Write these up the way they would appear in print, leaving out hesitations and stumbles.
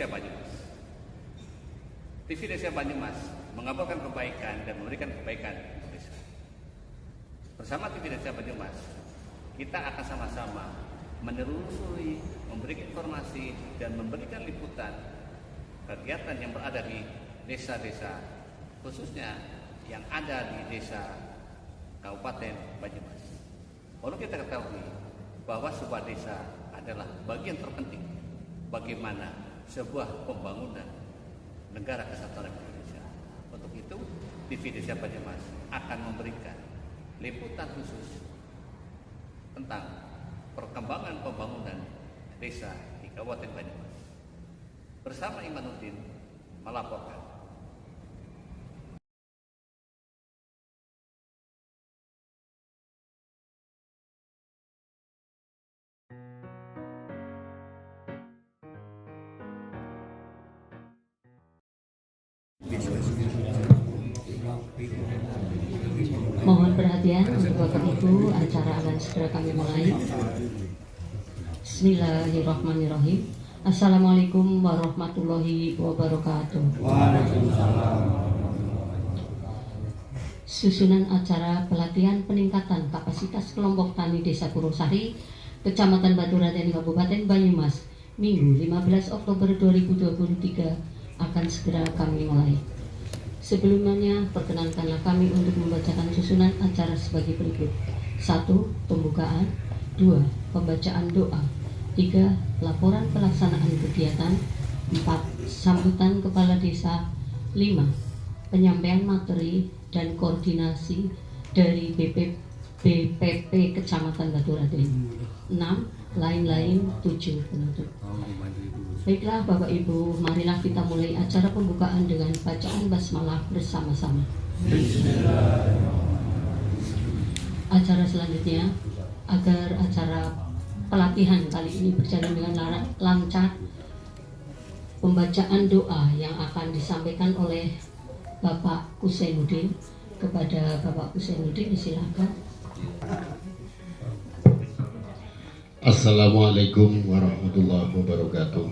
Desa Banyumas. TV Desa Banyumas mengabarkan kebaikan dan memberikan kebaikan untuk desa. Bersama TV Desa Banyumas, kita akan sama-sama menelusuri, memberikan informasi dan memberikan liputan kegiatan yang berada di desa-desa, khususnya yang ada di desa Kabupaten Banyumas. Perlu kita ketahui bahwa sebuah desa adalah bagian terpenting bagaimana sebuah pembangunan negara kesatuan Republik Indonesia. Untuk itu, TV Desa Banyumas akan memberikan liputan khusus tentang perkembangan pembangunan desa di Kabupaten Banyumas. Bersama Imanuddin melaporkan. Mohon perhatian untuk Bapak Ibu, acara akan segera kami mulai. Bismillahirrahmanirrahim. Assalamualaikum warahmatullahi wabarakatuh. Susunan acara pelatihan peningkatan kapasitas kelompok tani Desa Purwosari, Kecamatan Baturaden, Kabupaten Banyumas, Minggu 15 Oktober 2023 akan segera kami mulai. Sebelumnya, perkenankanlah kami untuk membacakan susunan acara sebagai berikut. 1. Pembukaan. 2. Pembacaan doa. 3. Laporan pelaksanaan kegiatan. 4. Sambutan Kepala Desa. 5. Penyampaian materi dan koordinasi dari BPP Kecamatan Baturaden. 6. Lain-lain. 7. Penutup. Baiklah Bapak Ibu, marilah kita mulai acara pembukaan dengan bacaan basmalah bersama-sama. Acara selanjutnya, agar acara pelatihan kali ini berjalan dengan lancar, pembacaan doa yang akan disampaikan oleh Bapak Kusainuddin. Kepada Bapak Kusainuddin disilakan. Assalamualaikum warahmatullahi wabarakatuh.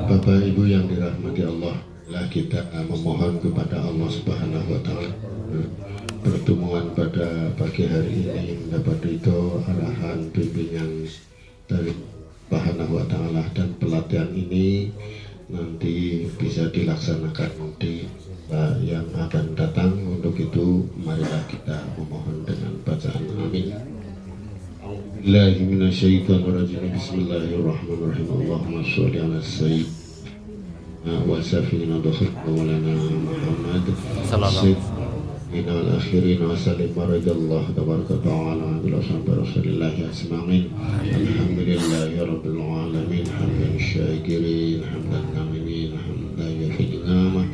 Bapak Ibu yang dirahmati Allah, lah kita memohon kepada Allah Subhanahu wa taala pertemuan pada pagi hari ini mendapat ridho, arahan, bimbingan dari Subhanahu wa taala, dan pelatihan ini nanti bisa dilaksanakan di yang akan datang. Untuk itu marilah kita memohon dengan bacaan amin. Billahi minasyaitonirrajim. Bismillahirrahmanirrahim. Allahumma sholli ala sayyidina wa safina maulana Muhammad sayyidina al-akhirin wa sallim baradallahu tabaraka ta'ala bila sampai rasulillahi asma'in. Alhamdulillahi rabbil alamin, hamdan syakirin, hamdan namimin, hamdan yafi'in nama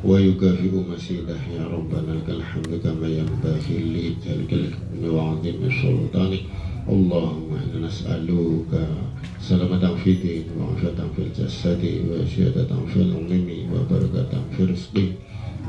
wa yukafi'u masidah. Ya Rabbana lakal hamdu kama yanbaghi li jalikal wa 'azimi sultanik. Allahumma inna nas'aluka salamatan fi din wa afiyatan fil jasadi wa syahadatan fil ilmi wa barakatan fil rizqi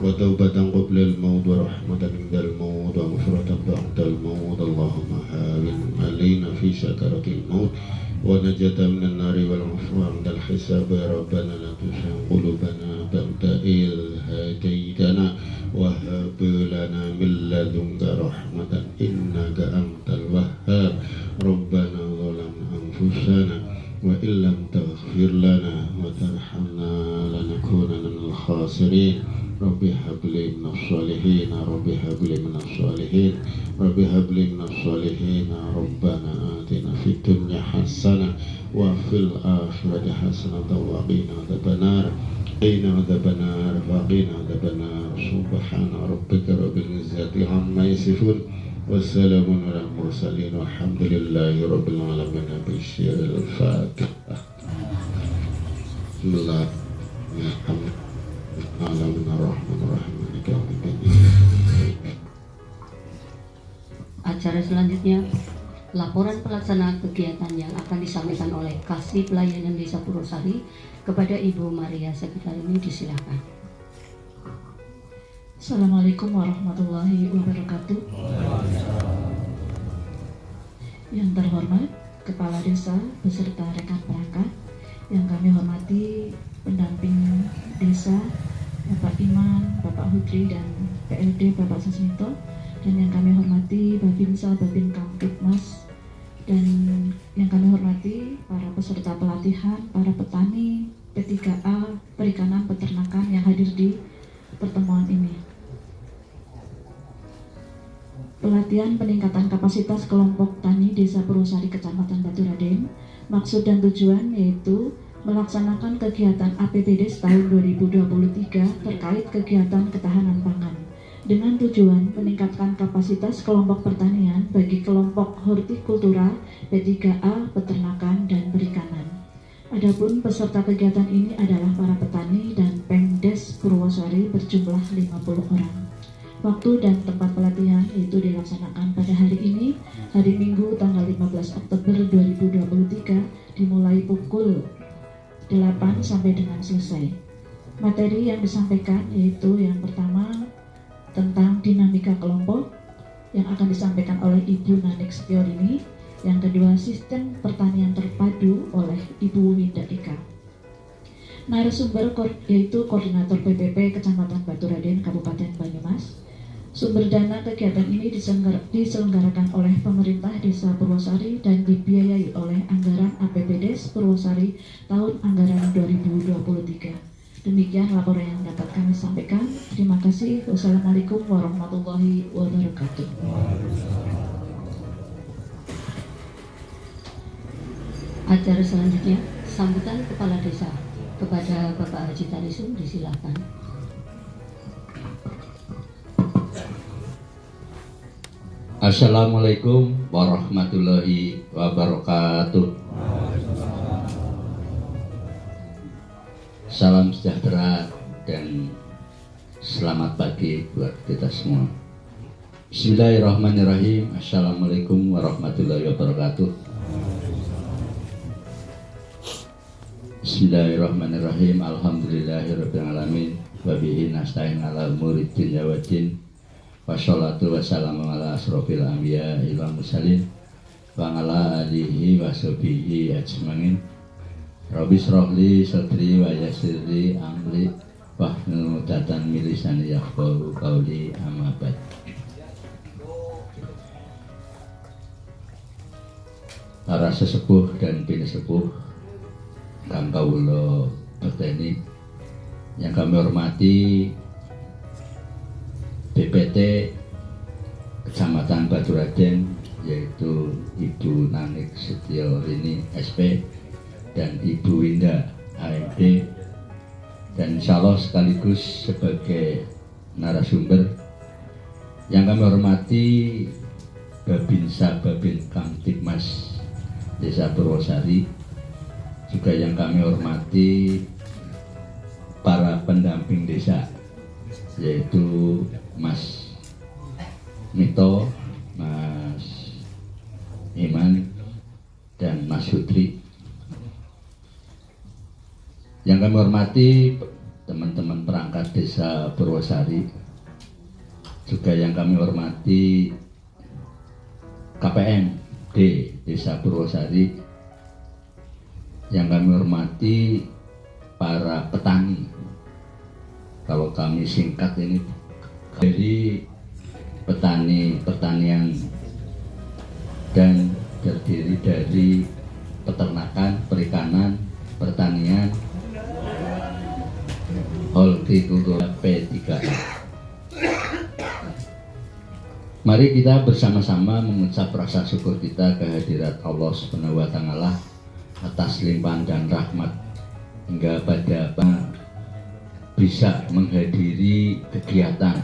wa taubatan qabla al-maut wa rahmatan indal maut wa maghfiratan ba'da al-maut. Allahumma hawin alaina fi sakaratil maut wa najatan minan nari wal afwa 'inda al-hisab. Ya Rabbana la tuzigh qulubana ba'da idh hadaytana wa hab lana min ladunka rahmatan innaka antal wahhab. Rabbana zalamna anfusana wa illam taghfir lana wa tarhamna lanakunanna minal khasirin. Rabbi habli minas sholihin, Rabbi habli minas sholihin, Rabbi habli minas sholihin. Rabbana atina fid dunya hasanah wa fil akhirati hasanah wa qina adzabannar. Qina adzabannar wa qina adzabannar. Subhana rabbika rabbil izzati amma yasifun. Wassalamun ala mursalin walhamdulillahi rabbil alamin. Bismillahirrahmanirrahim. Acara selanjutnya, laporan pelaksana kegiatan yang akan disampaikan oleh Kasih Pelayanan Desa Purwosari kepada Ibu Maria Sekitarini, disilakan. Assalamualaikum warahmatullahi wabarakatuh. Yang terhormat Kepala Desa beserta rekan perangkat, yang kami hormati pendamping desa Bapak Iman, Bapak Hudri, dan PLD Bapak Sasmito, dan yang kami hormati Babinsa, Babin Kamtipmas, dan yang kami hormati para peserta pelatihan, para petani P3A Perikanan Peternakan yang hadir di pertemuan ini. Pelatihan peningkatan kapasitas kelompok tani Desa Purwosari Kecamatan Baturaden, maksud dan tujuan yaitu melaksanakan kegiatan APBDes tahun 2023 terkait kegiatan ketahanan pangan dengan tujuan meningkatkan kapasitas kelompok pertanian bagi kelompok hortikultura, P3A, peternakan, dan perikanan. Adapun peserta kegiatan ini adalah para petani dan Pemdes Purwosari berjumlah 50 orang. Waktu dan tempat pelatihan itu dilaksanakan pada hari ini, hari Minggu tanggal 15 Oktober 2023, dimulai pukul 8 sampai dengan selesai. Materi yang disampaikan yaitu yang pertama tentang dinamika kelompok yang akan disampaikan oleh Ibu Nanik Setiorini, yang kedua sistem pertanian terpadu oleh Ibu Winda Eka. Narasumber yaitu Koordinator PPP Kecamatan Baturaden Kabupaten Banyumas. Sumber dana kegiatan ini diselenggarakan oleh pemerintah Desa Purwosari dan dibiayai oleh anggaran APBDes Purwosari tahun anggaran 2023. Demikian laporan yang dapat kami sampaikan. Terima kasih. Wassalamualaikum warahmatullahi wabarakatuh. Acara selanjutnya, sambutan Kepala Desa kepada Bapak Haji Tarisum, disilakan. Assalamualaikum warahmatullahi wabarakatuh. Salam sejahtera dan selamat pagi buat kita semua. Bismillahirrahmanirrahim. Assalamualaikum warahmatullahi wabarakatuh. Bismillahirrahmanirrahim. Alhamdulillahirabbil alamin. Wa bihi nasta'in ala umuri dunya waddin. Wassalatu wassalamu ala asrofil anbiya wal mursalin wa ala alihi wa sahbihi ajmain. Rabbi shrahli sadri wa yassirli amri wahlul 'uqdatam min lisani yafqahu qawli, amma ba'd. Para sesepuh dan pinesepuh kang kawula bekteni yang kami hormati, BPT Kecamatan Baturaden yaitu Ibu Nanik Setiorini SP dan Ibu Winda AMD, dan insya Allah sekaligus sebagai narasumber yang kami hormati Babinsa Babin Kamtipmas Desa Purwosari, juga yang kami hormati para pendamping desa yaitu Mas Mito, Mas Iman, dan Mas Hudri. Yang kami hormati teman-teman perangkat Desa Purwosari, juga yang kami hormati KPMD Desa Purwosari, yang kami hormati para petani. Kalau kami singkat ini dari pertanian dan terdiri dari peternakan, perikanan, pertanian, hortikultura P3A. Mari kita bersama-sama mengucap rasa syukur kita kehadirat Allah Subhanahu wa Ta'ala atas limpahan dan rahmat hingga pada bisa menghadiri kegiatan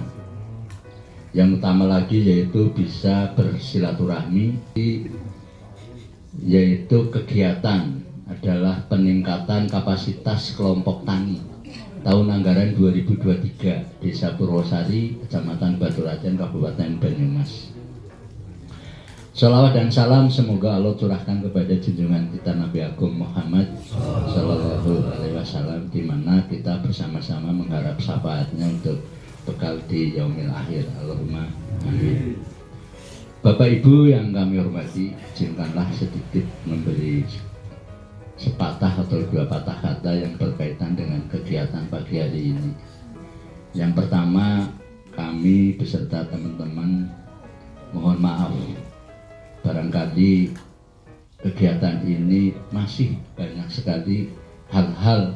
yang utama lagi, yaitu bisa bersilaturahmi, yaitu kegiatan adalah peningkatan kapasitas kelompok tani tahun anggaran 2023 Desa Purwosari, Kecamatan Baturaden, Kabupaten Banyumas. Shalawat dan salam semoga Allah curahkan kepada junjungan kita Nabi Agung Muhammad Sallallahu Alaihi Wasallam, di mana kita bersama-sama mengharap syafaatnya untuk bekal di yaumil akhir. Allahumma amin. Bapak Ibu yang kami hormati, izinkanlah sedikit memberi sepatah atau dua patah kata yang berkaitan dengan kegiatan pagi hari ini. Yang pertama, kami beserta teman-teman mohon maaf, barangkali kegiatan ini masih banyak sekali hal-hal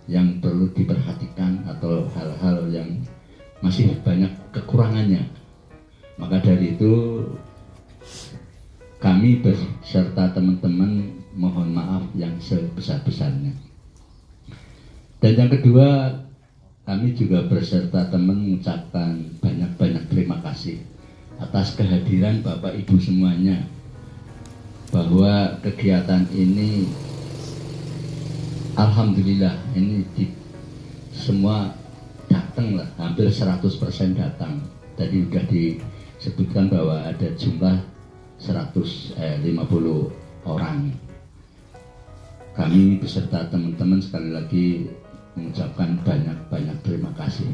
yang perlu diperhatikan atau hal-hal yang masih banyak kekurangannya. Maka dari itu kami beserta teman-teman mohon maaf yang sebesar-besarnya. Dan yang kedua, kami juga beserta teman mengucapkan banyak-banyak terima kasih atas kehadiran Bapak Ibu semuanya, bahwa kegiatan ini alhamdulillah ini semua datang lah, hampir 100% datang. Tadi sudah disebutkan bahwa ada jumlah 150 orang. Kami beserta teman-teman sekali lagi mengucapkan banyak-banyak terima kasih.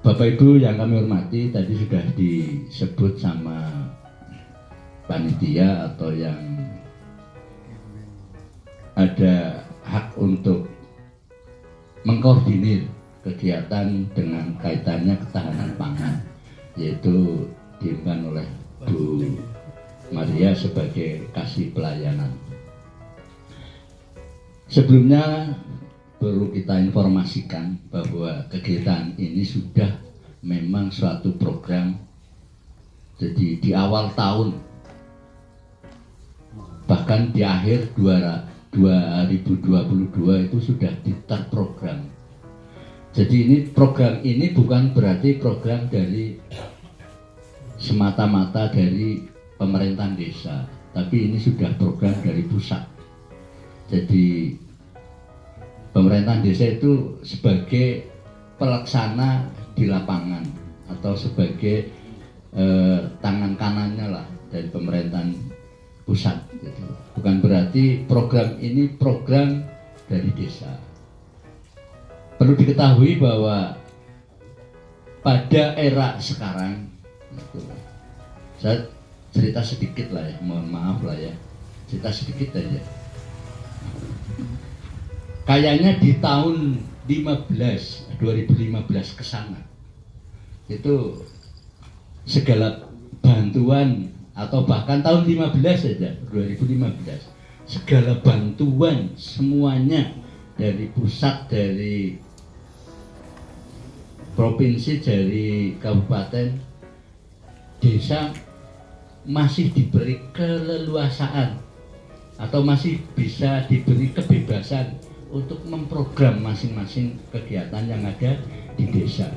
Bapak Ibu yang kami hormati, tadi sudah disebut sama panitia atau yang ada hak untuk mengkoordinir kegiatan dengan kaitannya ketahanan pangan, yaitu diimban oleh Bu Maria sebagai kasih pelayanan. Sebelumnya perlu kita informasikan bahwa kegiatan ini sudah memang suatu program. Jadi di awal tahun, bahkan di akhir 2022 itu sudah terprogram. Jadi ini program ini bukan berarti program dari semata-mata dari pemerintahan desa, tapi ini sudah program dari pusat. Jadi pemerintahan desa itu sebagai pelaksana di lapangan atau sebagai tangan kanannya lah dari pemerintahan pusat. Gitu. Bukan berarti program ini program dari desa. Perlu diketahui bahwa pada era sekarang, saya cerita sedikit lah ya, mohon maaf lah ya, cerita sedikit aja. Kayaknya di tahun 2015 ke sana itu segala bantuan atau bahkan tahun 15 saja 2015 segala bantuan semuanya dari pusat, dari provinsi, dari kabupaten, desa masih diberi keleluasaan atau masih bisa diberi kebebasan untuk memprogram masing-masing kegiatan yang ada di desa.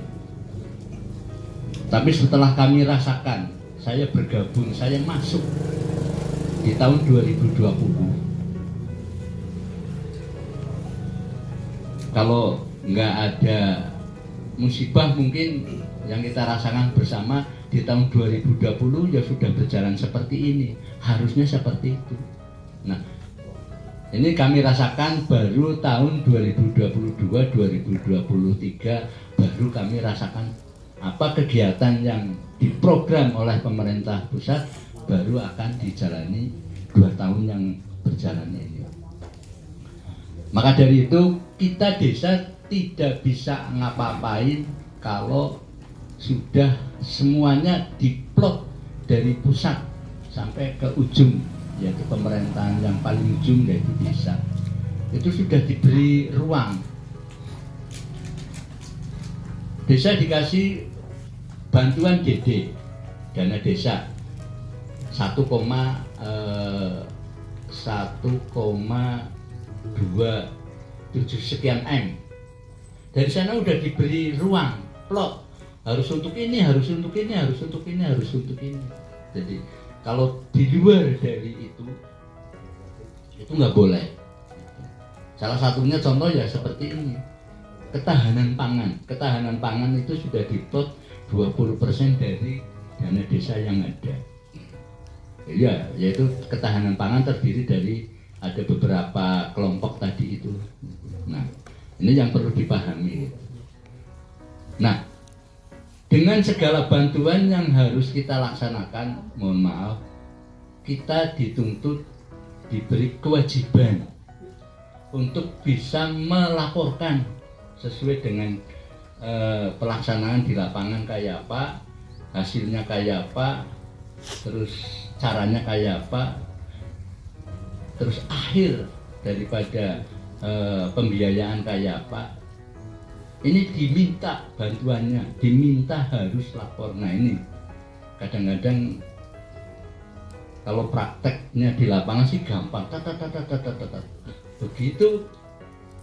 Tapi setelah kami rasakan, saya bergabung, saya masuk di tahun 2020. Kalau nggak ada musibah mungkin yang kita rasakan bersama di tahun 2020 ya sudah berjalan seperti ini, harusnya seperti itu. Nah, ini kami rasakan baru tahun 2022-2023 baru kami rasakan apa kegiatan yang diprogram oleh pemerintah pusat baru akan dijalani 2 tahun yang berjalan ini. Maka dari itu kita desa tidak bisa ngapa-ngapain kalau sudah semuanya diplot dari pusat sampai ke ujung, yaitu pemerintahan yang paling ujung yaitu desa. Itu sudah diberi ruang. Desa dikasih bantuan DD, dana desa 1,27 sekian M. Dari sana udah diberi ruang, plot, harus untuk ini, harus untuk ini, harus untuk ini, harus untuk ini. Jadi kalau di luar dari itu nggak boleh. Salah satunya contoh ya seperti ini, ketahanan pangan. Ketahanan pangan itu sudah diplot 20% dari dana desa yang ada. Ya, yaitu ketahanan pangan terdiri dari ada beberapa kelompok tadi itu. Nah, ini yang perlu dipahami. Nah, dengan segala bantuan yang harus kita laksanakan, mohon maaf, kita dituntut diberi kewajiban untuk bisa melaporkan sesuai dengan pelaksanaan di lapangan kayak apa, hasilnya kayak apa, terus caranya kayak apa, terus akhir daripada pembiayaan kayak apa. Ini diminta bantuannya, diminta harus lapor. Nah ini kadang-kadang kalau prakteknya di lapangan sih gampang, begitu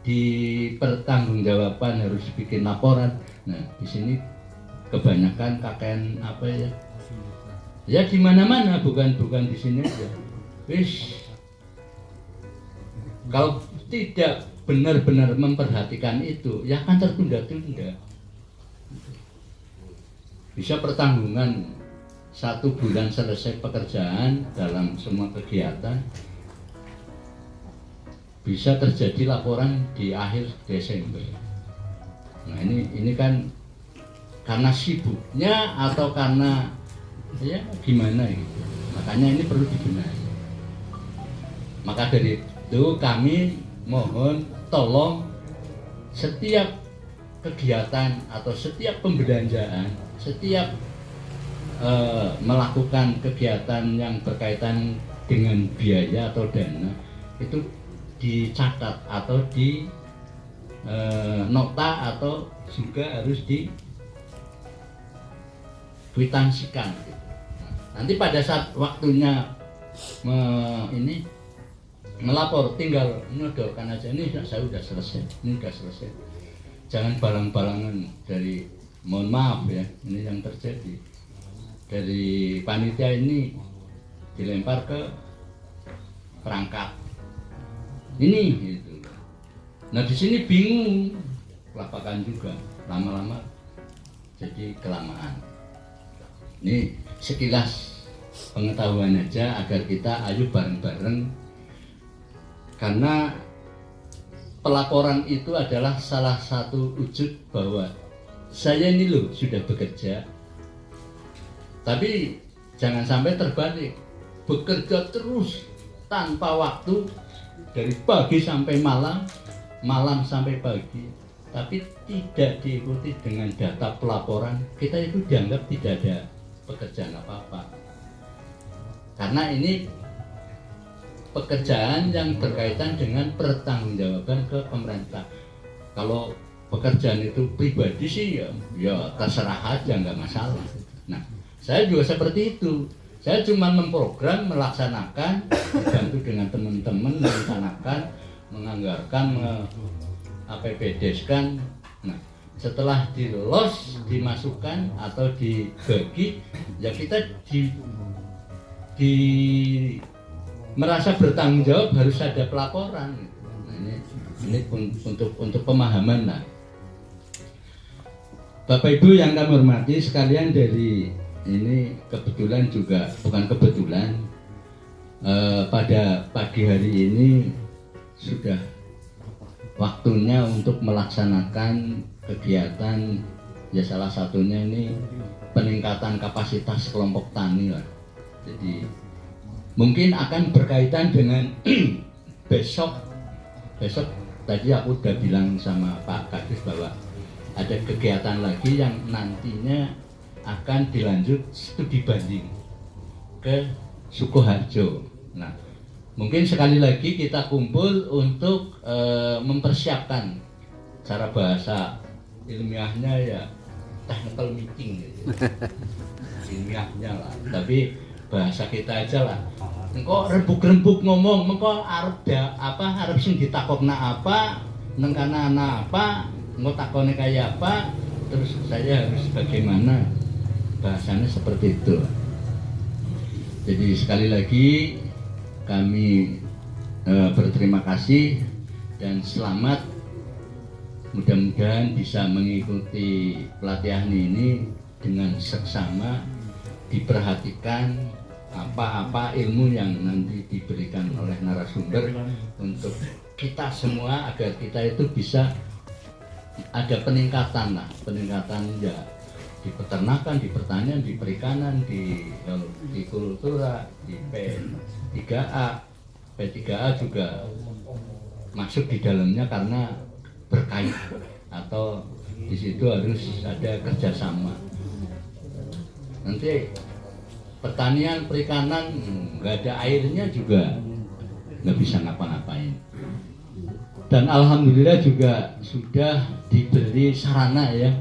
di pertanggungjawaban harus bikin laporan. Nah di sini kebanyakan KKN apa ya? Ya di mana-mana, bukan di sini aja. Wis, kalau tidak benar-benar memperhatikan itu, ya akan tertunda-tunda. Bisa pertanggungan 1 bulan selesai pekerjaan dalam semua kegiatan, bisa terjadi laporan di akhir Desember. Nah ini kan karena sibuknya atau karena ya gimana gitu. Makanya ini perlu dibenahi. Maka dari itu kami mohon tolong setiap kegiatan atau setiap pembelanjaan, setiap melakukan kegiatan yang berkaitan dengan biaya atau dana itu dicatat atau di nota atau juga harus dikwitansikan. Nanti pada saat waktunya melapor tinggal menyodorkan aja, ini saya udah selesai, ini udah selesai. Jangan balang-balangan dari, mohon maaf ya, ini yang terjadi dari panitia ini dilempar ke perangkat ini gitu. Nah di sini bingung, kelapakan juga, lama-lama jadi kelamaan. Ini sekilas pengetahuan aja agar kita ayo bareng-bareng, karena pelaporan itu adalah salah satu wujud bahwa saya ini loh sudah bekerja, tapi jangan sampai terbalik, bekerja terus tanpa waktu dari pagi sampai malam, malam sampai pagi, tapi tidak diikuti dengan data pelaporan, kita itu dianggap tidak ada pekerjaan apa-apa. Karena ini pekerjaan yang berkaitan dengan pertanggungjawaban ke pemerintah. Kalau pekerjaan itu pribadi sih ya terserah aja, nggak masalah. Nah, saya juga seperti itu. Saya cuma memprogram, melaksanakan, dibantu dengan teman-teman, melaksanakan, menganggarkan, APBD-kan. Nah, setelah dilos, dimasukkan atau dibagi, ya kita merasa bertanggung jawab, harus ada pelaporan. Nah, ini untuk pemahaman lah. Bapak Ibu yang kami hormati sekalian, dari ini kebetulan juga bukan kebetulan, pada pagi hari ini sudah waktunya untuk melaksanakan kegiatan, ya salah satunya ini peningkatan kapasitas kelompok tani lah. Jadi mungkin akan berkaitan dengan besok tadi aku udah bilang sama Pak Kadis bahwa ada kegiatan lagi yang nantinya akan dilanjut studi banding ke Sukoharjo. Nah, mungkin sekali lagi kita kumpul untuk mempersiapkan, cara bahasa ilmiahnya ya technical meeting gitu. Ilmiahnya lah, tapi bahasa kita aja lah. Engko rembuk-rembuk ngomong, engko arep sing ditakokna apa, nengkana apa, engko takone kayak apa, terus saya harus bagaimana, bahasanya seperti itu. Jadi sekali lagi kami berterima kasih dan selamat, mudah-mudahan bisa mengikuti pelatihan ini dengan seksama, diperhatikan apa-apa ilmu yang nanti diberikan oleh narasumber untuk kita semua, agar kita itu bisa ada peningkatan lah, peningkatan ya di peternakan, di pertanian, di perikanan, di kultura, di P3A, P3A juga masuk di dalamnya karena berkait atau di situ harus ada kerjasama. Nanti pertanian, perikanan nggak ada airnya juga nggak bisa ngapa-ngapain. Dan alhamdulillah juga sudah diberi sarana ya.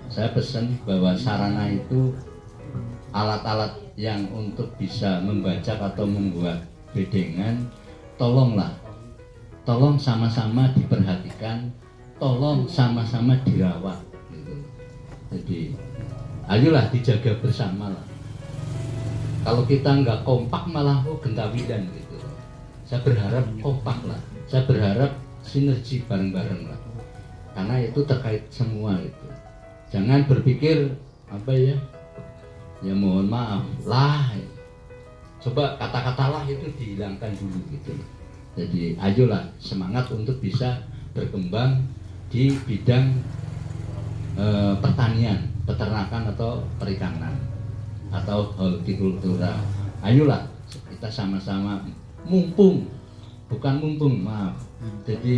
Saya pesen bahwa sarana itu alat-alat yang untuk bisa membaca atau membuat bedengan, tolong sama-sama diperhatikan, tolong sama-sama dirawat gitu. Jadi ayolah dijaga bersama lah. Kalau kita nggak kompak malah gentawilan gitu. Saya berharap kompak lah, saya berharap sinergi bareng-bareng lah, karena itu terkait semua itu. Jangan berpikir apa ya mohon maaf lah, coba kata-kata lah itu dihilangkan dulu gitu. Jadi ayolah semangat untuk bisa berkembang di bidang pertanian, peternakan atau perikanan atau hortikultura. Ayolah kita sama-sama jadi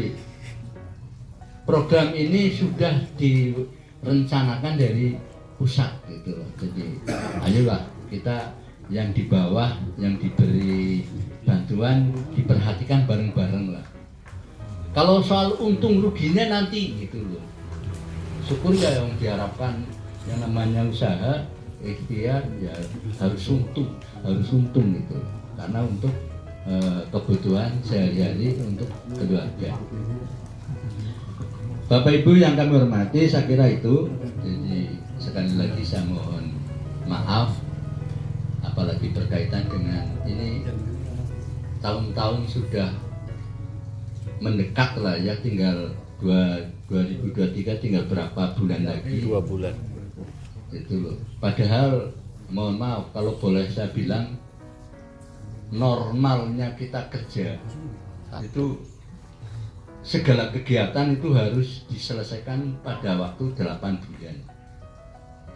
program ini sudah direncanakan dari pusat gitu loh. Jadi ayolah kita yang di bawah yang diberi bantuan diperhatikan bareng-bareng lah. Kalau soal untung ruginya nanti gitu loh, syukur ya yang diharapkan yang namanya usaha ikhtiar ya harus untung gitu, karena untuk kebutuhan sehari-hari untuk keluarga. Bapak Ibu yang kami hormati, saya kira itu. Jadi sekali lagi saya mohon maaf, apalagi berkaitan dengan ini tahun-tahun sudah mendekat lah ya, tinggal 2023 tinggal berapa bulan lagi? 2 bulan. Itu loh. Padahal mohon maaf kalau boleh saya bilang, normalnya kita kerja itu segala kegiatan itu harus diselesaikan pada waktu 8 bulan.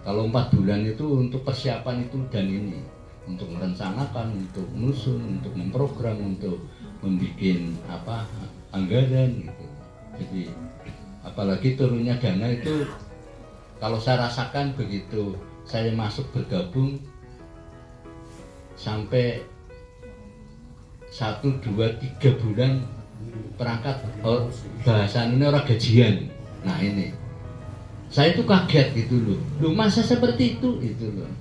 Kalau 4 bulan itu untuk persiapan itu dan ini, untuk merencanakan, untuk menyusun, untuk memprogram, untuk membuat anggaran gitu. Jadi apalagi turunnya dana itu, kalau saya rasakan begitu saya masuk bergabung sampai 1, 2, 3 bulan perangkat bahasa ini orang gajian. Nah ini saya itu kaget gitu loh, masa seperti itu loh.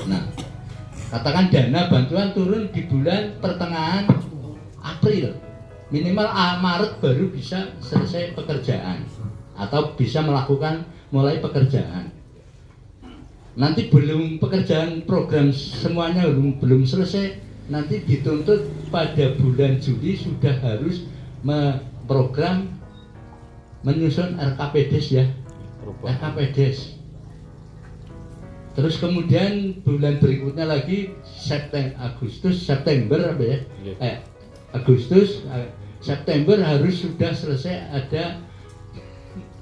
Nah katakan dana bantuan turun di bulan pertengahan April, minimal Maret baru bisa selesai pekerjaan atau bisa mulai pekerjaan. Nanti belum pekerjaan program semuanya belum selesai, nanti dituntut pada bulan Juli sudah harus memprogram menyusun RKPDes ya, RKPDes. Terus kemudian bulan berikutnya lagi September September harus sudah selesai, ada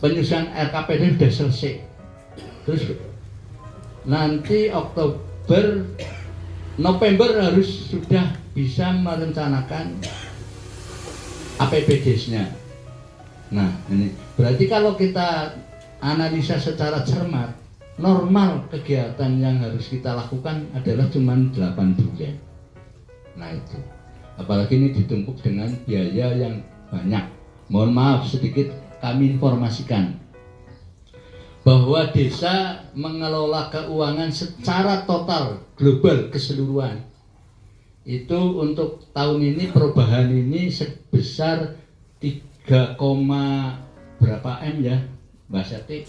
penyusunan RKPD sudah selesai. Terus nanti November harus sudah bisa merencanakan APBDes-nya. Nah ini berarti kalau kita analisa secara cermat, normal kegiatan yang harus kita lakukan adalah cuma 8 bulan. Nah itu, apalagi ini ditumpuk dengan biaya yang banyak. Mohon maaf sedikit kami informasikan bahwa desa mengelola keuangan secara total global keseluruhan itu untuk tahun ini perubahan ini sebesar 3, berapa M ya Mbak Sati?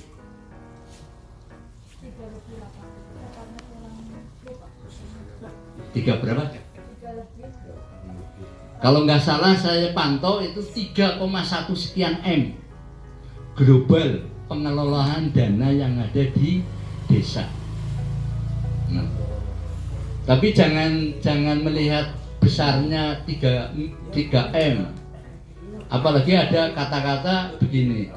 3 berapa? Kalau nggak salah saya pantau itu 3,1 sekian M global pengelolaan dana yang ada di desa. Nah, tapi jangan melihat besarnya 3 M. Apalagi ada kata-kata begini,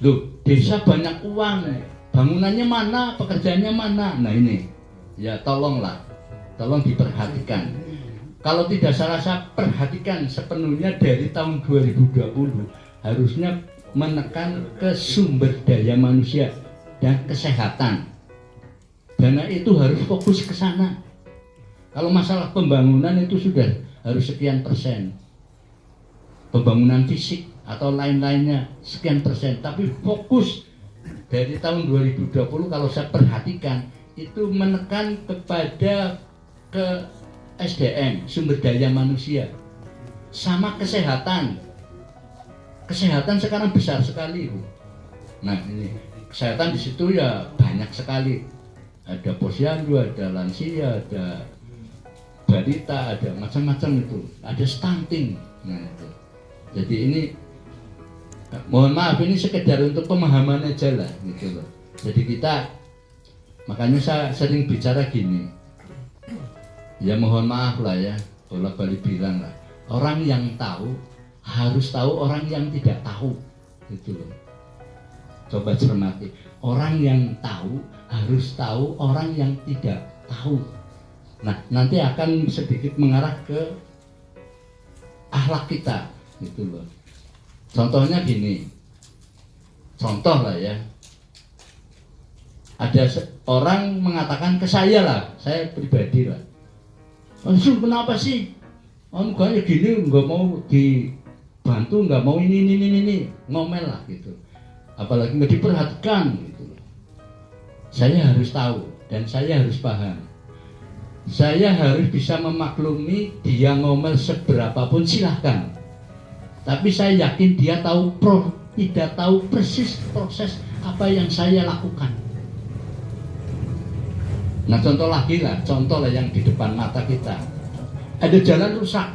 loh desa banyak uang, bangunannya mana, pekerjaannya mana. Nah ini ya tolong diperhatikan. kalau tidak salah saya perhatikan sepenuhnya dari tahun 2020 harusnya menekan ke sumber daya manusia dan kesehatan. Dana itu harus fokus ke sana. Kalau masalah pembangunan itu sudah harus sekian persen. Pembangunan fisik atau lain-lainnya sekian persen. Tapi fokus dari tahun 2020 kalau saya perhatikan itu menekan kepada ke SDM, sumber daya manusia, sama kesehatan. Kesehatan sekarang besar sekali, Bu. Nah, ini kesehatan di situ ya banyak sekali. Ada posyandu, ada lansia, ada balita, ada macam-macam itu. Ada stunting. Nah, itu. Jadi ini mohon maaf, ini sekedar untuk pemahaman aja lah, gitu loh. Jadi kita, makanya saya sering bicara gini. Ya mohon maaf lah ya, bolak-balik bilang lah. Orang yang tahu harus tahu orang yang tidak tahu, gitu loh. Coba cermati. Orang yang tahu harus tahu orang yang tidak tahu. Nah, nanti akan sedikit mengarah ke akhlak kita, gitu loh. Contohnya gini. Contoh lah ya. Ada orang mengatakan ke saya lah, saya pribadi lah. Langsung kenapa sih? Kayak gini nggak mau dibantu, nggak mau ini, ngomel lah gitu. Apalagi nggak diperhatikan gitu. Saya harus tahu dan saya harus paham. Saya harus bisa memaklumi dia ngomel seberapapun silahkan. Tapi saya yakin dia tidak tahu persis proses apa yang saya lakukan. Nah, contoh lah yang di depan mata kita. Ada jalan rusak.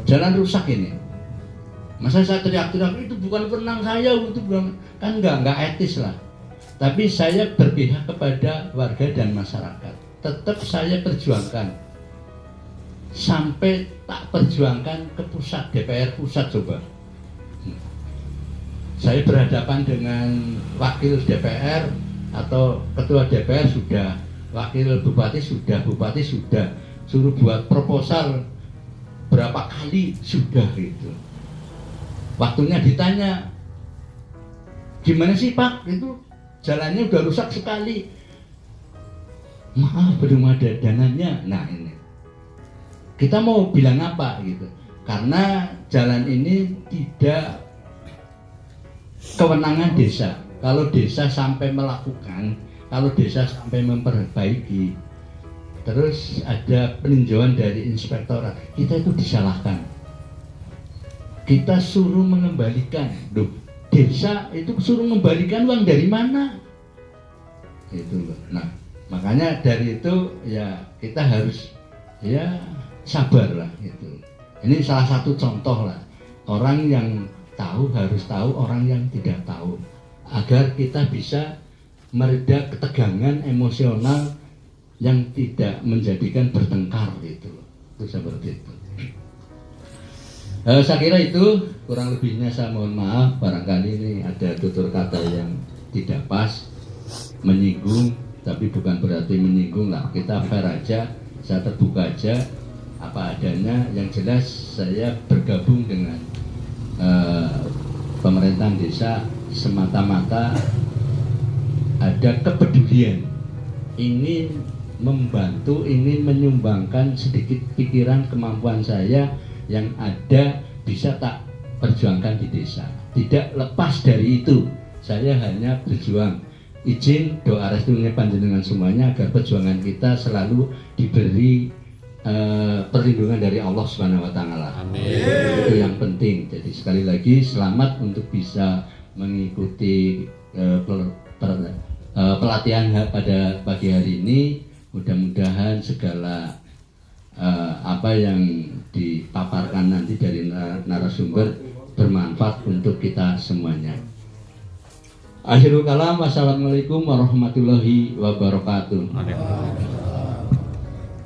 Jalan rusak ini. Masa saya teriak-teriak, itu bukan wewenang saya, itu bukan, kan enggak etis lah. Tapi saya berpihak kepada warga dan masyarakat. Tetap saya perjuangkan. Sampai tak perjuangkan ke pusat, DPR pusat coba. Saya berhadapan dengan wakil DPR atau ketua DPR sudah, wakil bupati sudah, suruh buat proposal berapa kali sudah gitu. Waktunya ditanya, gimana sih Pak, itu jalannya udah rusak sekali. Maaf, belum ada dananya. Nah ini, kita mau bilang apa gitu? Karena jalan ini tidak kewenangan desa. Kalau desa sampai melakukan, kalau desa sampai memperbaiki, terus ada peninjauan dari inspektorat, kita itu disalahkan. Kita suruh mengembalikan. Loh, desa itu suruh mengembalikan uang dari mana? Itu loh. Nah, makanya dari itu ya kita harus ya sabar lah gitu. Ini salah satu contoh lah. Orang yang tahu harus tahu orang yang tidak tahu, agar kita bisa mereda ketegangan emosional yang tidak menjadikan bertengkar gitu. Itu seperti itu. Saya kira itu kurang lebihnya, saya mohon maaf barangkali ini ada tutur kata yang tidak pas, menyinggung, tapi bukan berarti menyinggung lah. Kita fair aja, saya terbuka aja apa adanya. Yang jelas saya bergabung dengan pemerintahan desa semata-mata ada kepedulian, ingin membantu, ingin menyumbangkan sedikit pikiran kemampuan saya yang ada bisa tak perjuangkan di desa. Tidak lepas dari itu, saya hanya berjuang. Izin doa restunya panjenengan semuanya agar perjuangan kita selalu diberi perlindungan dari Allah Subhanahu wa Ta'ala. Amin. Itu yang penting. Jadi sekali lagi selamat untuk bisa mengikuti pelatihan pada pagi hari ini. Mudah-mudahan segala apa yang dipaparkan nanti dari narasumber bermanfaat untuk kita semuanya. Akhirul kalam, wassalamualaikum warahmatullahi wabarakatuh.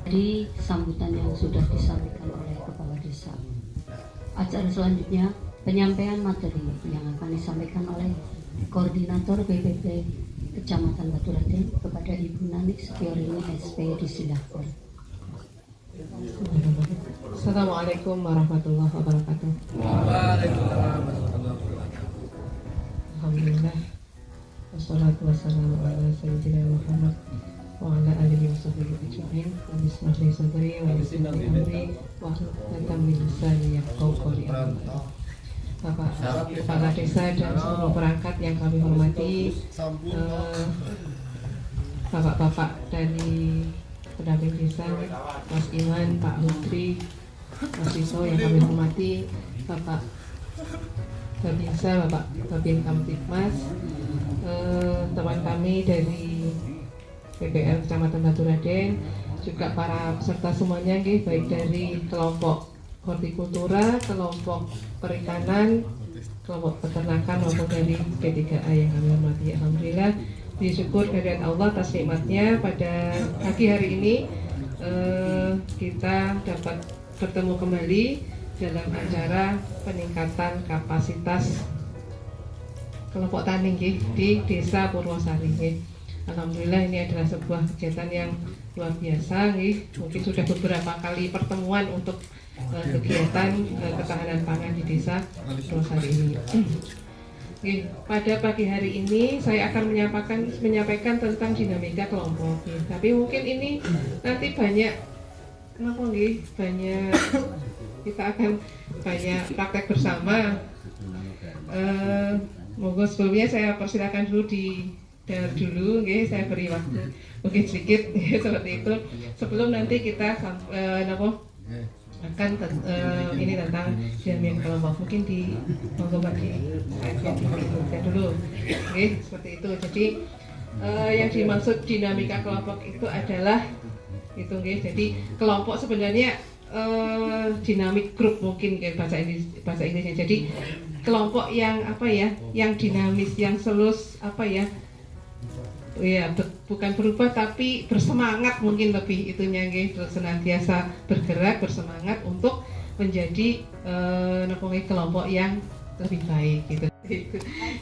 Dari sambutan yang sudah disampaikan oleh Kepala Desa, acara selanjutnya penyampaian materi yang akan disampaikan oleh Koordinator BPP Kecamatan Baturaden kepada Ibu Nanik Setiorini SP, disilakan. Assalamualaikum warahmatullahi wabarakatuh. Alhamdulillah. Wassalatu wassalamu ala sayyidina Muhammad wa ala alihi wa sahbihi ajma'in. Bismillahirrahmanirrahim. Sadri wa yassirli amri wa hlul min lisani yafqahu qawli. Bapak Kepala Desa dan seluruh perangkat yang kami hormati, Bapak-bapak dari pendamping desa, Mas Iwan, Pak Lutri, Mas Iso yang kami hormati, Bapak Babinsa, Bapak Babin Kamtipmas, teman kami dari PPL Kecamatan Baturaden, juga para peserta semuanya, baik dari kelompok hortikultura, kelompok perikanan, kelompok peternakan maupun dari P3A yang kami hormati. Alhamdulillah, disyukur kehadirat Allah atas nikmatnya pada pagi hari ini kita dapat bertemu kembali dalam acara peningkatan kapasitas kelompok tani di Desa Purwosari. Alhamdulillah, ini adalah sebuah kegiatan yang luar biasa. Mungkin sudah beberapa kali pertemuan untuk kegiatan ketahanan pangan di Desa Purwosari ini. Pada pagi hari ini saya akan menyampaikan tentang dinamika kelompok. Tapi mungkin ini nanti banyak kita akan banyak praktek bersama. Monggo sebelumnya saya persilakan dulu saya beri waktu mungkin sedikit seperti itu sebelum nanti kita akan ini tentang dinamika kelompok. Mungkin di monggo Mbak saya dulu, seperti itu. Jadi yang dimaksud dinamika kelompok itu adalah jadi kelompok sebenarnya dinamik grup mungkin bahasa Inggrisnya. Jadi kelompok yang yang dinamis, yang bukan berubah tapi bersemangat, mungkin lebih itunya senantiasa bergerak bersemangat untuk menjadi kelompok yang lebih baik gitu.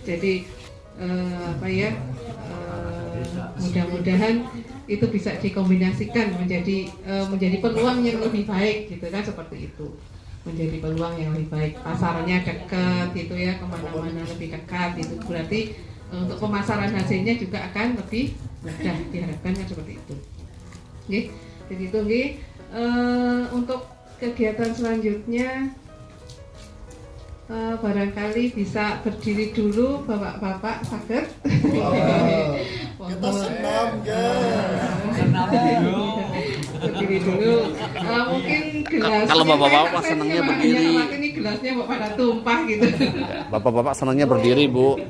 Jadi mudah-mudahan itu bisa dikombinasikan menjadi peluang yang lebih baik gitu kan, seperti itu. Menjadi peluang yang lebih baik, pasarnya dekat gitu ya, kemana-mana lebih dekat itu, berarti untuk pemasaran hasilnya juga akan lebih mudah, diharapkan kan seperti itu. Jadi itu untuk kegiatan selanjutnya barangkali bisa berdiri dulu bapak-bapak sakit. Kita senam Berdiri dulu. Mungkin gelas. Kalau bapak-bapak senangnya berdiri. Ini gelasnya pada tumpah gitu. Bapak-bapak senangnya berdiri, Bu.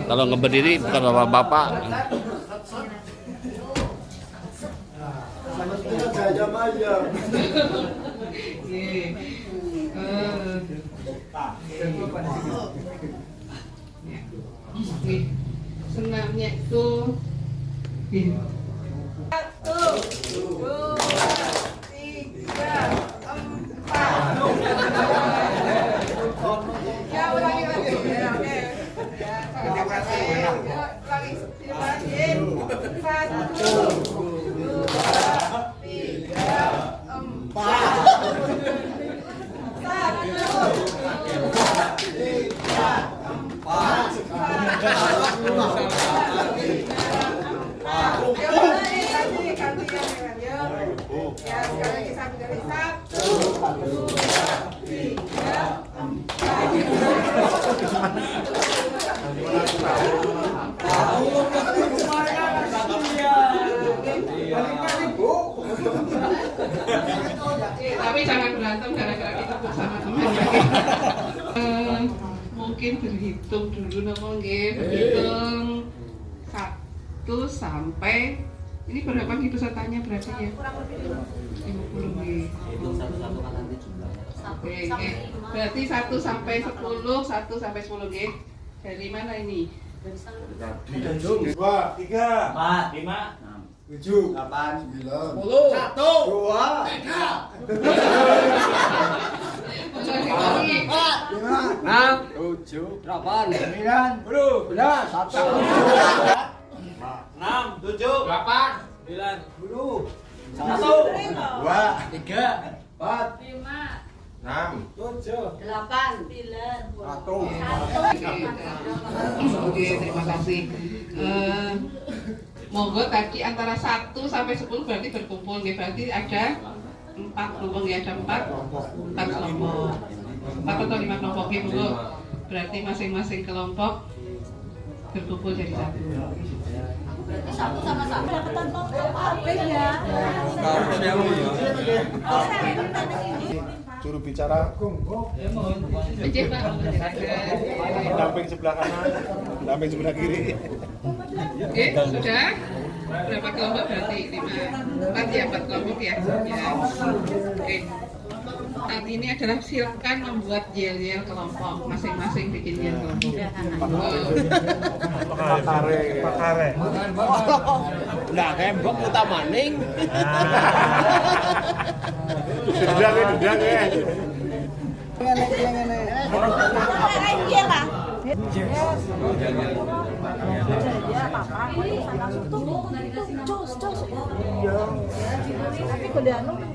Kalau nggak berdiri bukan bapak-bapak. jam aja. Senamnya itu 1, 2, 3, 4. Ya ulangi lagi. Ya, oke. Ya, terima kasih. Ulangi. Dimarahin. 1, 2, 3, 4. Tapi jangan berantem gara-gara kita bersama teman. Mungkin berhitung dulu berhitung 1 sampai ini berapa pesertanya berarti ya? Kurang lebih 50 Oke, berarti 1 sampai 10, 1 sampai 10 Dari mana ini? 2, 3, 4, 5, 7, 8, 9, 10, 1, 2, 3, 4, 5, 6, 7, 8, 9, 10, 1, 2, 3, 4, 6, 7, 8, 1. Oke, terima kasih. Monggo tadi antara 1 sampai 10 berarti berkumpul, berarti ada 4 kelompok, ya ada 4 kelompok, 4 atau 5 kelompok, monggo. Berarti masing-masing kelompok berkumpul jadi 1. berarti satu sama-sama dapetan HP ya. Juru bicara Oke, Pak. pendamping sebelah kanan, pendamping sebelah kiri. Oke, sudah. Berapa kelompok berarti? 4 ya, 4 kelompok ya. Ya. Oke. Saat ini adalah silakan membuat yel-yel kelompok, masing-masing bikin yel kelompok. Pakare. Nah, kembok utamaning. Dendang ya.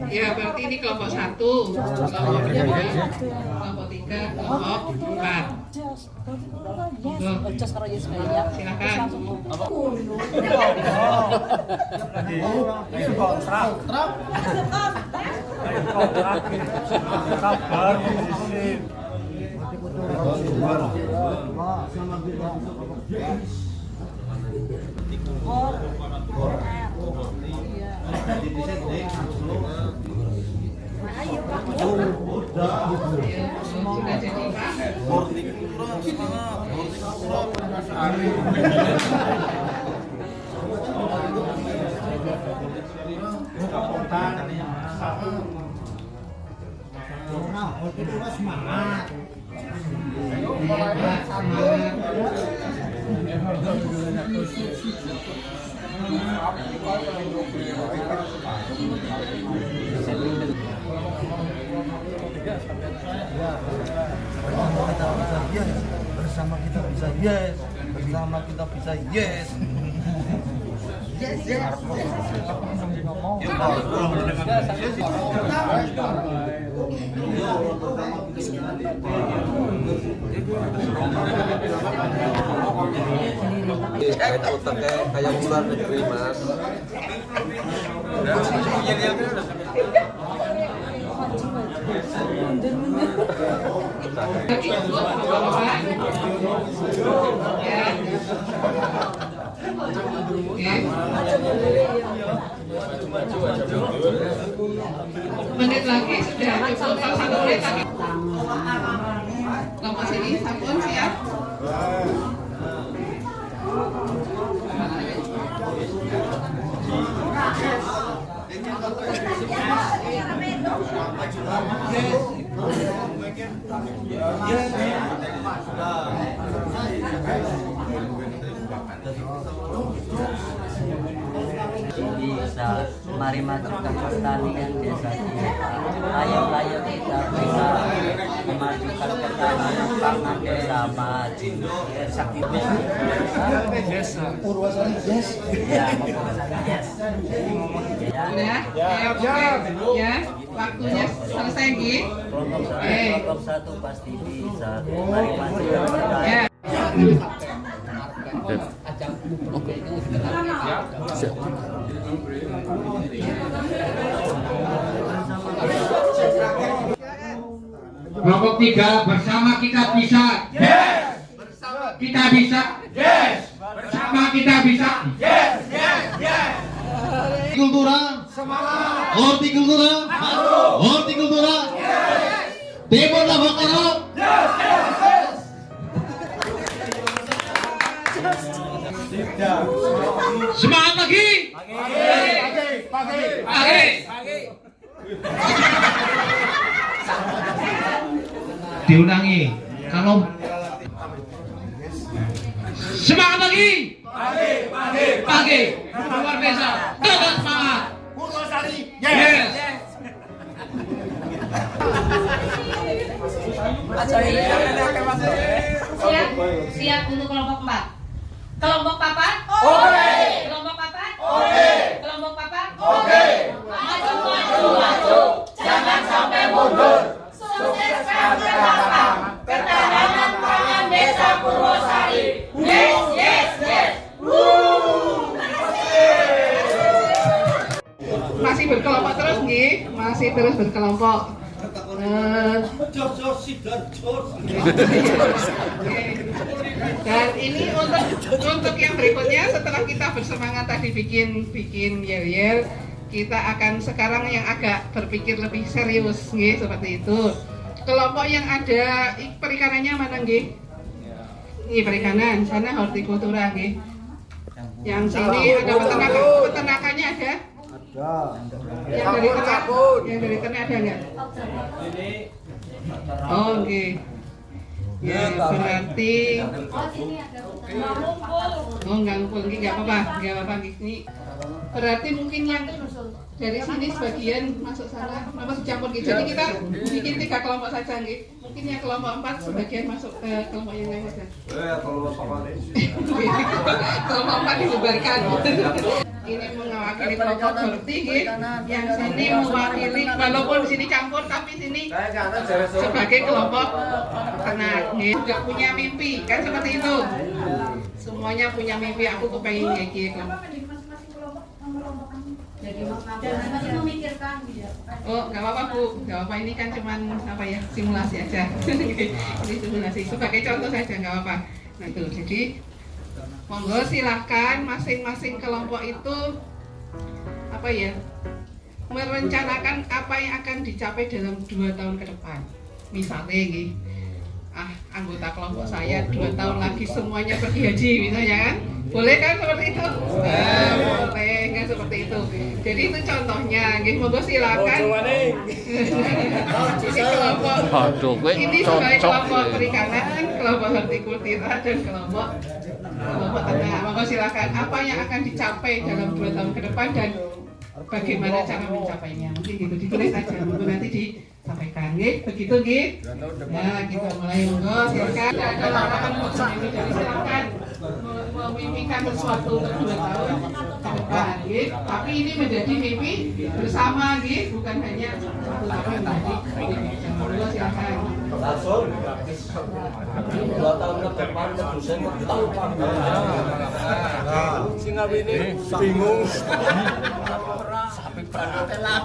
Ya, berarti ini kelompok 1, kelompok 2, kelompok 3, kelompok 4. Silakan. Sudah jadi, Pak. Bersama kita bisa yes, bersama kita bisa yes. Kita utang kayak luar negeri, Mas. Menit lagi sudah cukup, 1 menit lagi. Kelompok sini, sampun siap. Bisa mari majukan pertanian desa kita. Ayo kita bisa memajukan ketahanan pangan desa maju. Purwasari yes. Ya, yes. Sudah? Ya, waktunya selesai, Gi. Kelompok 1 pasti bisa. Mari majukan pertanian. Ya. Kelompok 3, bersama kita bisa. Yes. Kita bisa. Yes. Bersama kita bisa. Yes. Hortikultura Semangat. Hortikultura Hortikultura. Yes. Timur Labakara. Yes. Semangat lagi. Pagi. Diulangi. Kalau semangat lagi. Pagi. Luar biasa. Dengan semangat. Purwasari. Yes. Siap untuk kelompok 4. Kelompok papat? Oke. Kelompok papat? Oke. Kelompok papat? Oke. masih berkelompok terus nggih, masih terus berkelompok. Dan ini untuk yang berikutnya, setelah kita bersemangat tadi bikin yel-yel, kita akan sekarang yang agak berpikir lebih serius nggih, seperti itu. Kelompok yang ada perikanannya mana nggih? Ini perikanan, sana hortikultura nggih. Yang sini ada peternakannya ada? Yang dari ternak ada nggak? Oh nggih. Ya berarti nggak ngumpul nggih, nggak apa-apa ini. Berarti mungkin yang dari sini sebagian masuk sana, masuk campur gitu. Jadi kita bikin 3 kelompok saja nggih. Mungkin yang kelompok 4 sebagian masuk ke kelompok yang lain saja. Kelompok 4 dibubarkan. Ini mewakili kelompok horti nggih. Yang sini mewakili, walaupun di sini campur tapi sini sebagai kelompok ternak nggih. Juga punya mimpi kan seperti itu. Semuanya punya mimpi, aku kepengen kayak kelompok. Oh, nggak apa-apa Bu, nggak apa-apa, ini kan cuman simulasi aja. Ini simulasi sebagai contoh saja, nggak apa-apa. Nah itu, jadi monggo silahkan masing-masing kelompok itu merencanakan apa yang akan dicapai dalam 2 tahun ke depan. Misalnya gini, anggota kelompok saya 2 tahun lagi semuanya pergi haji misalnya kan, boleh kan seperti itu? Boleh kan seperti itu. Jadi itu contohnya, gitu. Monggo silakan. Ini kelompok ini sebagai kelompok perikanan, kelompok hortikultura dan kelompok ternak. Monggo silakan apa yang akan dicapai dalam 2 tahun ke depan dan bagaimana cara mencapainya. Mungkin gitu ditulis saja, monggo nanti disampaikan, begitu ya kita mulai, monggo silakan. Ada larangan untuk ini, jadi silakan memimpikan sesuatu untuk 2 tahun ke depan, tapi ini menjadi mimpi bersama, bukan hanya satu tahun tadi. Monggo silakan. Langsung 2 tahun ke depan dosen tahu singap ini bingung sampai telak.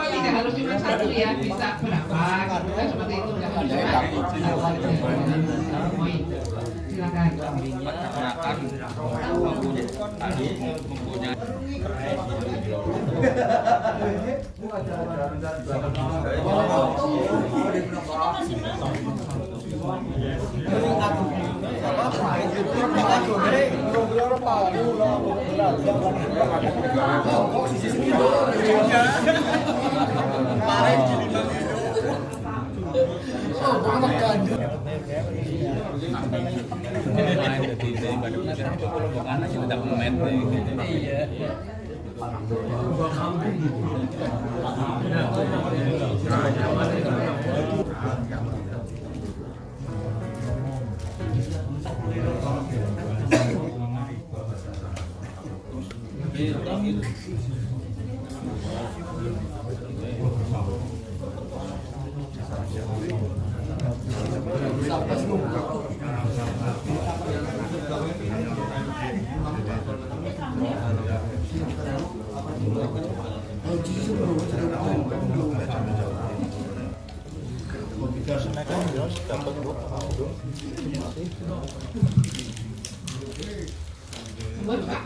Tidak harus cuma satu ya, bisa berapa gitu kan, seperti itu. Silakan.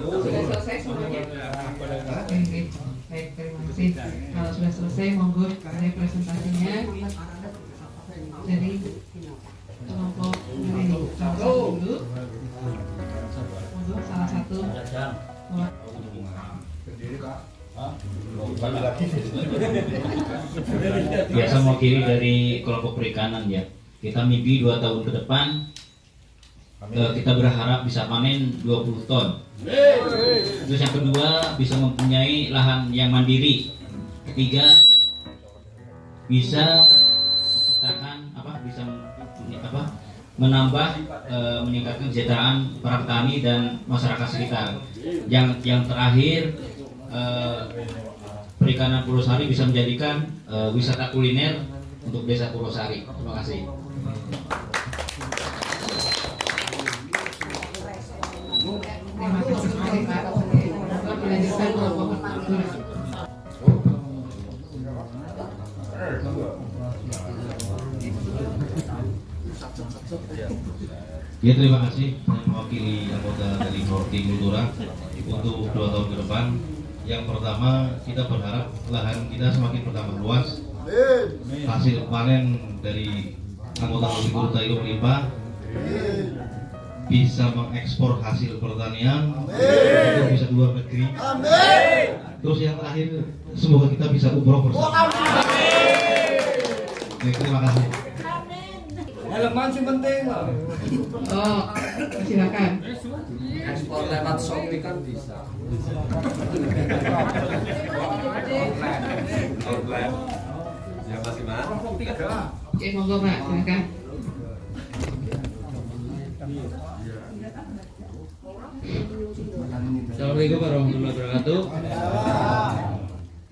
Sudah selesai semuanya? Baik, terima kasih. Kalau sudah selesai, monggo ada presentasinya dari kelompok ini. Dulu, monggo salah satu. Biasa mewakili dari kelompok perikanan ya. Kita mimpi 2 tahun ke depan kita berharap bisa panen 20 ton. Terus yang kedua, bisa mempunyai lahan yang mandiri. Ketiga, bisa menambah meningkatkan kesejahteraan para petani dan masyarakat sekitar. Yang terakhir, perikanan Purwosari bisa menjadikan wisata kuliner untuk desa Purwosari. Terima kasih. Ya, terima kasih. Saya mewakili anggota dari Horti Kultura untuk 2 tahun ke depan. Yang pertama, kita berharap lahan kita semakin bertambah luas. Hasil panen dari anggota Horti Kultura itu melimpah. Bisa mengekspor hasil pertanian, itu bisa ke luar negeri. Terus yang terakhir, semoga kita bisa umroh bersama. Baik, terima kasih. Elemen sih penting lah. Oh, silakan. Ekspor lewat Shopee kan bisa. Outlet. Ya masih Mas. Oke, monggo Pak, silakan. Assalamualaikum warahmatullahi wabarakatuh.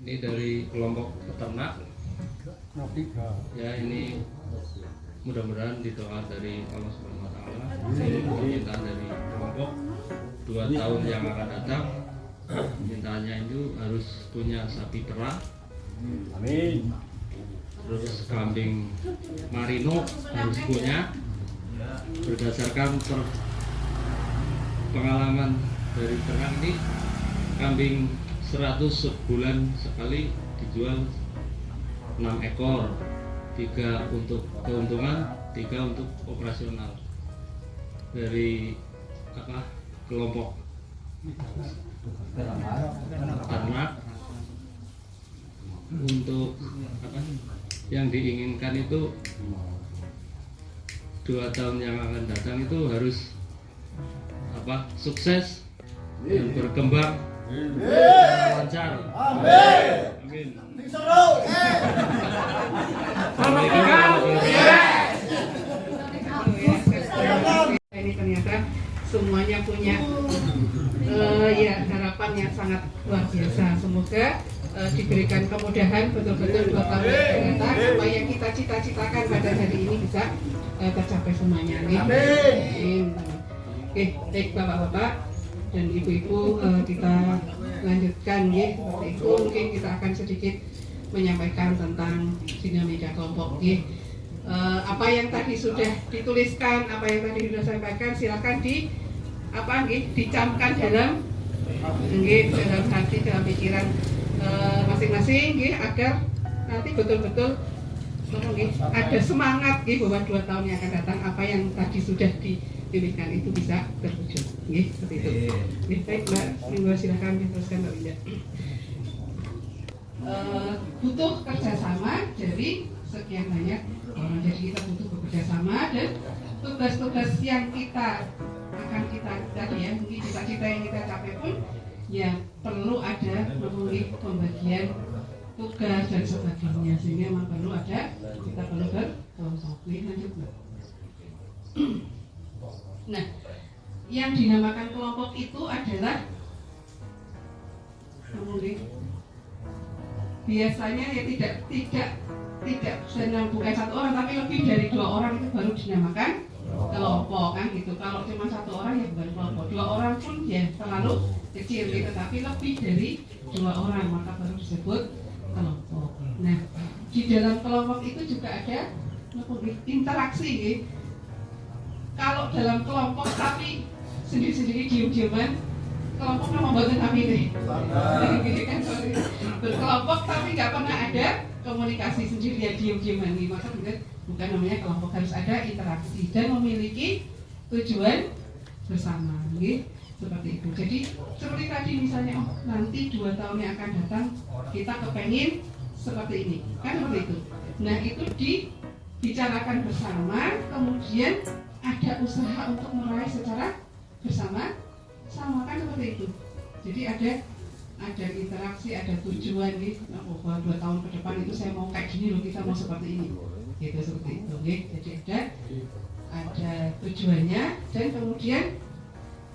Ini dari kelompok peternak. Ya, ini mudah-mudahan didoa dari Allah Subhanahu wa taala. Ini permintaan dari kelompok 2 tahun yang akan datang. Permintaannya itu harus punya sapi perah. Amin. Terus kambing marino harus punya. Berdasarkan pengalaman dari ternak ini, kambing 100 sebulan sekali dijual 6 ekor, 3 untuk keuntungan, 3 untuk operasional. Dari kelompok ternak untuk yang diinginkan itu 2 tahun yang akan datang itu harus sukses dan berkembang lancar. Amin. Ini ternyata semuanya punya ya harapan yang sangat luar biasa. Semoga diberikan kemudahan betul-betul 2 tahun yang akan datang, apa yang kita cita-citakan pada hari ini bisa tercapai semuanya. Amin. Oke, baik Bapak-bapak dan Ibu-ibu, kita lanjutkan ya. Seperti itu mungkin kita akan sedikit menyampaikan tentang dinamika kelompok ya. Apa yang tadi sudah dituliskan, apa yang tadi sudah sampaikan, silakan dicamkan dalam hati, dalam pikiran masing-masing agar nanti betul-betul ada semangat bahwa 2 tahun yang akan datang apa yang tadi sudah dipilihkan itu bisa terwujud. Seperti itu. Baik Mbak, monggo silakan diteruskan Mbak Winda. Butuh kerjasama dari sekian banyak orang. Jadi kita butuh bekerjasama dan tugas-tugas yang akan kita tadi ya, mungkin cita-cita yang kita capai pun ya perlu ada memenuhi pembagian tugas dan sebagainya, sehingga memang perlu ada, kita perlu berkelompok. Lanjut Mbak. Nah, yang dinamakan kelompok itu adalah biasanya ya tidak bukan 1 orang, tapi lebih dari 2 orang itu baru dinamakan kelompok kan gitu. Kalau cuma 1 orang ya bukan kelompok, 2 orang pun ya terlalu kecil gitu, tapi lebih dari 2 orang maka baru disebut kelompok. Nah, di dalam kelompok itu juga ada interaksi gitu. Kalau dalam kelompok tapi sendiri-sendiri diem-dieman, kelompoknya membuat kami nih. Berkelompok tapi nggak pernah ada komunikasi sendiri ya diem-dieman nih, maka bukan namanya kelompok, harus ada interaksi dan memiliki tujuan bersama, seperti itu. Jadi seperti tadi misalnya, nanti 2 tahun yang akan datang kita kepengen seperti ini, kan seperti itu. Nah itu dibicarakan bersama, kemudian ada usaha untuk meraih secara bersama, kan seperti itu. Jadi ada interaksi, ada tujuan bahwa 2 tahun ke depan itu saya mau kayak gini loh, kita mau seperti ini, gitu seperti itu. Jadi ada tujuannya dan kemudian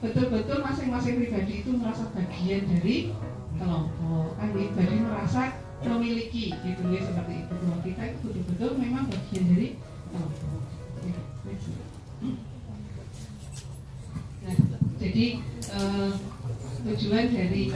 betul-betul masing-masing pribadi itu merasa bagian dari kelompok, kan pribadi merasa memiliki gitu seperti itu, bahwa kita itu betul-betul memang bagian dari kelompok. Nah, jadi tujuan dari